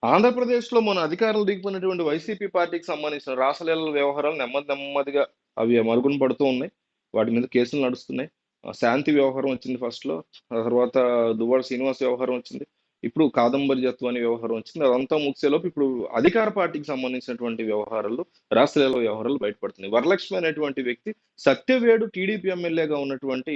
ఆంధ్రప్రదేశ్‌లో మొన్న అధికారంలో దిగిపోయినటువంటి వైసీపీ పార్టీకి సంబంధించిన రాసలీలల వ్యవహారాలు నెమ్మది నెమ్మదిగా అవి మరుగున పడుతూ ఉన్నాయి. వాటి మీద కేసులు నడుస్తున్నాయి. శాంతి వ్యవహారం వచ్చింది ఫస్ట్‌లో. ఆ తర్వాత దువ్వాడ శ్రీనివాస్ వ్యవహారం వచ్చింది. ఇప్పుడు కాదంబరి జత్వాని వ్యవహారం వచ్చింది. అదంతా ముగిసేలోపు ఇప్పుడు అధికార పార్టీకి సంబంధించినటువంటి వ్యవహారాలు, రాసలీలల వ్యవహారాలు బయటపడుతున్నాయి. వరలక్ష్మి అనేటువంటి వ్యక్తి సత్యవేడు టీడీపీ ఎమ్మెల్యేగా ఉన్నటువంటి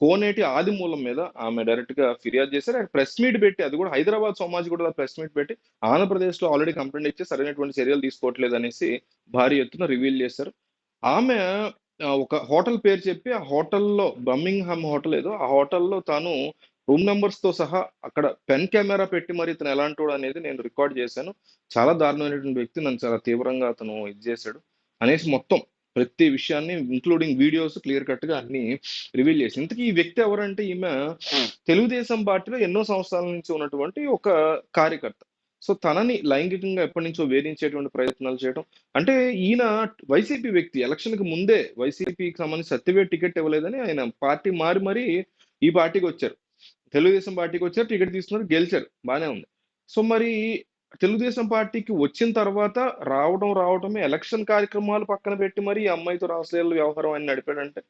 కోనేటి ఆదిమూలం మీద ఆమె డైరెక్ట్‌గా ఫిర్యాదు చేశారు. ప్రెస్ మీట్ పెట్టి అది కూడా హైదరాబాద్ సోమాజిగూడలో ప్రెస్ మీట్ పెట్టి ఆంధ్రప్రదేశ్‌లో ఆల్రెడీ కంప్లెయింట్ ఇచ్చి సరైనటువంటి చర్యలు తీసుకోవట్లేదనేసి భారీ ఎత్తున రివీల్ చేశారు. ఆమె ఒక హోటల్ పేరు చెప్పి ఆ హోటల్‌లో బర్మింగ్‌హామ్ హోటల్ ఏదో ఆ హోటల్‌లో తాను రూమ్ నంబర్స్‌తో సహా అక్కడ పెన్ కెమెరా పెట్టి మరి ఇతను ఎలాంటోడు అనేది నేను రికార్డ్ చేశాను. చాలా దారుణమైనటువంటి వ్యక్తి. నన్ను చాలా తీవ్రంగా అతను ఇది చేశాడు అనేసి మొత్తం ప్రతి విషయాన్ని ఇంక్లూడింగ్ వీడియోస్ క్లియర్ కట్‌గా అన్నీ రివీల్ చేసింది. ఇంతకీ ఈ వ్యక్తి ఎవరంటే ఈమె తెలుగుదేశం పార్టీలో ఎన్నో సంవత్సరాల నుంచి ఉన్నటువంటి ఒక కార్యకర్త. సో తనని లైంగికంగా ఎప్పటినుంచో వేధించేటువంటి ప్రయత్నాలు చేయడం. అంటే ఈయన వైసీపీ వ్యక్తి. ఎలక్షన్‌కి ముందే వైసీపీకి సంబంధించి సత్యవేడు టికెట్ ఇవ్వలేదని ఆయన పార్టీ మారి మరి ఈ పార్టీకొచ్చారు. తెలుగుదేశం పార్టీకొచ్చారు. టికెట్ తీసుకున్నారు. గెలిచారు. బానే ఉంది. సో మరి తెలుగుదేశం పార్టీకి వచ్చిన తర్వాత రావటమే ఎలక్షన్ కార్యక్రమాలు పక్కన పెట్టి మరి ఈ అమ్మాయితో రాసలీలల వ్యవహారం ఆయన నడిపాడంటే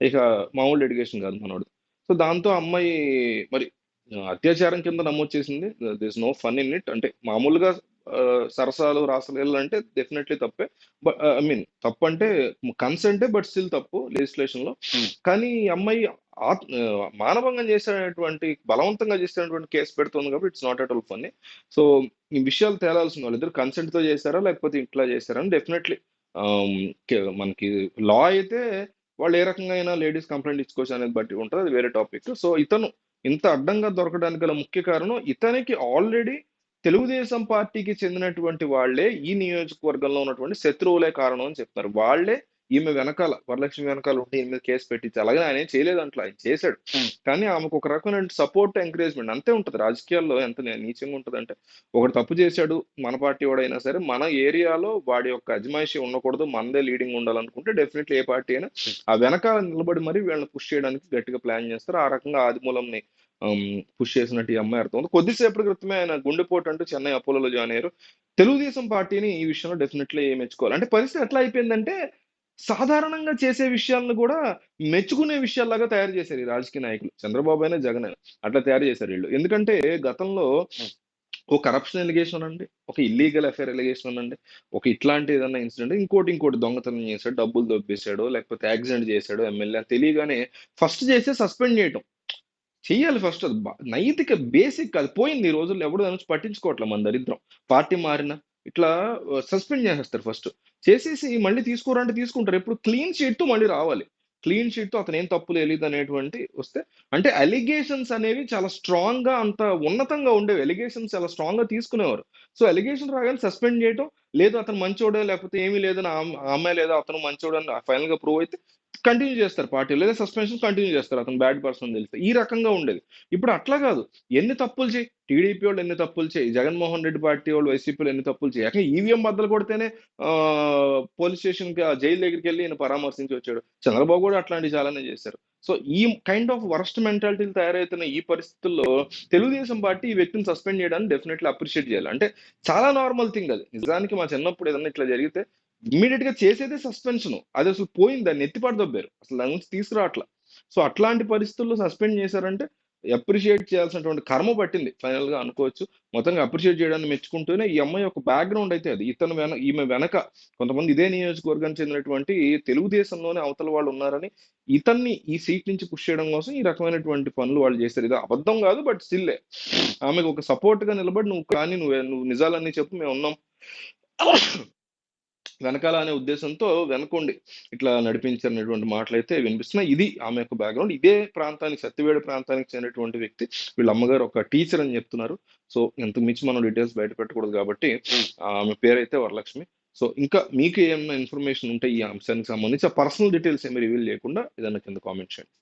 ఇక మామూలు డెడికేషన్ కాదు మనోడిది. సో దాంతో అమ్మాయి మరి అత్యాచారం కింద నమోదు చేసింది. This no fun in it. అంటే మామూలుగా సరసాలు, రాసలీలలు అంటే డెఫినెట్‌లీ తప్పే. ఐ మీన్ తప్పంటే కన్సెంటే బట్ స్టిల్ తప్పు లెజిస్లేషన్‌లో. కానీ ఈ అమ్మాయి మానభంగం చేసేటువంటి బలవంతంగా చేసేటువంటి కేసు పెడుతుంది కాబట్టి it's not at all funny. So ఈ విషయాలు తేలాల్సింది వాళ్ళిద్దరు కన్సెంట్‌తో చేశారా? లేకపోతే ఇట్లా చేశారా? అని డెఫినెట్‌లీ మనకి లా అయితే వాళ్ళు ఏ రకంగా అయినా లేడీస్ కంప్లెయింట్ ఇచ్చుకోవచ్చు అనేది బట్టి ఉంటది. అది వేరే టాపిక్. సో ఇతను ఇంత అడ్డంగా దొరకడానికి గల ముఖ్య కారణం ఇతనికి ఆల్రెడీ తెలుగుదేశం పార్టీకి చెందినటువంటి వాళ్ళే ఈ నియోజకవర్గంలో ఉన్నటువంటి శత్రువులే కారణం అని చెప్తున్నారు. వాళ్ళే ఈమె వెనకాల వరలక్ష్మి వెనకాల ఉండి ఈమె మీద కేసు పెట్టించి అలాగే ఆయన ఏం చేయలేదంట్లా ఆయన చేశాడు. కానీ ఆమెకు ఒక రకమైన సపోర్ట్ ఎంకరేజ్మెంట్ అంతే ఉంటది. రాజకీయాల్లో ఎంత నీచంగా ఉంటదంటే ఒకడు తప్పు చేశాడు మన పార్టీ వాడైనా సరే మన ఏరియాలో వాడి యొక్క అజమాయిషీ ఉండకూడదు మనదే లీడింగ్ ఉండాలనుకుంటే డెఫినెట్లీ ఏ పార్టీ అయినా ఆ వెనకాల నిలబడి మరి వీళ్ళని పుష్ చేయడానికి గట్టిగా ప్లాన్ చేస్తారు. ఆ రకంగా ఆదిమూలంని పుష్ చేసినట్టు ఈ అమ్మాయి అర్థం. కొద్దిసేపటి క్రితమే ఆయన గుండెపోటు అంటూ చెన్నై అపోలోలో జాయిన్ అయ్యారు. తెలుగుదేశం పార్టీని ఈ విషయంలో డెఫినెట్లీ మెచ్చుకోవాలి. అంటే పరిస్థితి ఎట్లా అయిపోయిందంటే సాధారణంగా చేసే విషయాలను కూడా మెచ్చుకునే విషయాల్లాగా తయారు చేశారు ఈ రాజకీయ నాయకులు. చంద్రబాబు అయినా జగన్ అయినా అట్లా తయారు చేశారు వీళ్ళు. ఎందుకంటే గతంలో ఒక కరప్షన్ ఎలిగేషన్ అనండి, ఒక ఇల్లీగల్ అఫైర్ ఎలిగేషన్ అనండి, ఒక ఇట్లాంటి ఏదన్నా ఇన్సిడెంట్ ఇంకోటి దొంగతనం చేశాడు, డబ్బులు దొబ్బేశాడు, లేకపోతే యాక్సిడెంట్ చేశాడు ఎమ్మెల్యే అని తెలియగానే ఫస్ట్ చేసే సస్పెండ్ చేయటం. చెయ్యాలి ఫస్ట్ అది నైతిక బేసిక్ అది పోయింది. ఈ రోజుల్లో ఎవడు దాని నుంచి పట్టించుకోవట్లే మన దరిద్రం. పార్టీ మారినా ఇట్లా సస్పెండ్ చేసేస్తారు ఫస్ట్. చేసేసి మళ్ళీ తీసుకోరా అంటే తీసుకుంటారు. ఎప్పుడు క్లీన్ షీట్‌తో మళ్ళీ రావాలి. క్లీన్ షీట్‌తో అతను ఏం తప్పు తెలీదు అనేటువంటి వస్తే అంటే అలిగేషన్స్ అనేవి చాలా స్ట్రాంగ్‌గా అంత ఉన్నతంగా ఉండేవి. అలిగేషన్స్ చాలా స్ట్రాంగ్‌గా తీసుకునేవారు. సో అలిగేషన్ రాగానే సస్పెండ్ చేయటం, లేదు అతను మంచోడే లేకపోతే ఏమీ లేదని ఆ అమ్మాయి లేదా అతను మంచోడు అని ఫైనల్‌గా ప్రూవ్ అయితే కంటిన్యూ చేస్తారు పార్టీ. లేదా సస్పెన్షన్ కంటిన్యూ చేస్తారు అతను బ్యాడ్ పర్సన్ అని తెలిస్తే. ఈ రకంగా ఉండేది. ఇప్పుడు అట్లా కాదు. ఎన్ని తప్పులు చెయ్యి. టీడీపీ వాళ్ళు ఎన్ని తప్పులు చెయ్యి. జగన్మోహన్ రెడ్డి పార్టీ వాళ్ళు వైసీపీలో ఎన్ని తప్పులు చెయ్యి. ఏకంగా ఈవీఎం బద్దలు కొడితేనే పోలీస్ స్టేషన్‌కి జైలు దగ్గరికెళ్ళి ఈయన పరామర్శించి వచ్చాడు. చంద్రబాబు కూడా అట్లాంటివి చాలానే చేశారు. సో ఈ కైండ్ ఆఫ్ వరస్ట్ మెంటాలిటీలు తయారవుతున్న ఈ పరిస్థితుల్లో తెలుగుదేశం పార్టీ ఈ వ్యక్తిని సస్పెండ్ చేయడాన్ని డెఫినెట్‌లీ అప్రిషియేట్ చేయాలి. అంటే చాలా నార్మల్ థింగ్ అది. నిజానికి మా చిన్నప్పుడు ఏదన్నా ఇట్లా జరిగితే ఇమ్మీడియట్ గా చేసేదే సస్పెన్షన్. అది అసలు పోయింది. దాన్ని ఎత్తిపడి దొబ్బారు. అసలు దాని నుంచి తీసుకురావట్ల. సో అట్లాంటి పరిస్థితుల్లో సస్పెండ్ చేశారంటే అప్రిషియేట్ చేయాల్సినటువంటి కర్మ పట్టింది ఫైనల్ గా అనుకోవచ్చు. మొత్తంగా అప్రిషియేట్ చేయడాన్ని మెచ్చుకుంటూనే ఈ అమ్మాయి యొక్క బ్యాక్గ్రౌండ్ అయితే అది. ఈమె వెనక కొంతమంది ఇదే నియోజకవర్గానికి చెందినటువంటి తెలుగుదేశంలోనే అవతల వాళ్ళు ఉన్నారని ఇతన్ని ఈ సీట్ నుంచి పుష్ చేయడం కోసం ఈ రకమైనటువంటి పనులు వాళ్ళు చేశారు. ఇది అబద్ధం కాదు బట్ స్టిల్లే ఆమెకు ఒక సపోర్ట్ గా నిలబడి నువ్వు నిజాలన్నీ చెప్పు మేము ఉన్నాం వెనకాల అనే ఉద్దేశంతో వెనకుండి ఇట్లా నడిపించినటువంటి మాటలైతే వినిపిస్తున్నాయి. ఇది ఆమె యొక్క బ్యాక్గ్రౌండ్. ఇదే ప్రాంతానికి సత్యవేడు ప్రాంతానికి చెందినటువంటి వ్యక్తి. వీళ్ళ అమ్మగారు ఒక టీచర్ అని చెప్తున్నారు. సో ఇంతకు మించి మనం డీటెయిల్స్ బయట పెట్టకూడదు కాబట్టి ఆమె పేరైతే వరలక్ష్మి. సో ఇంకా మీకు ఏమైనా ఇన్ఫర్మేషన్ ఉంటే ఈ అంశానికి సంబంధించి ఆ పర్సనల్ డీటెయిల్స్ ఏమి రివీల్ చేయకుండా ఏదైనా కింద కామెంట్ చేయండి.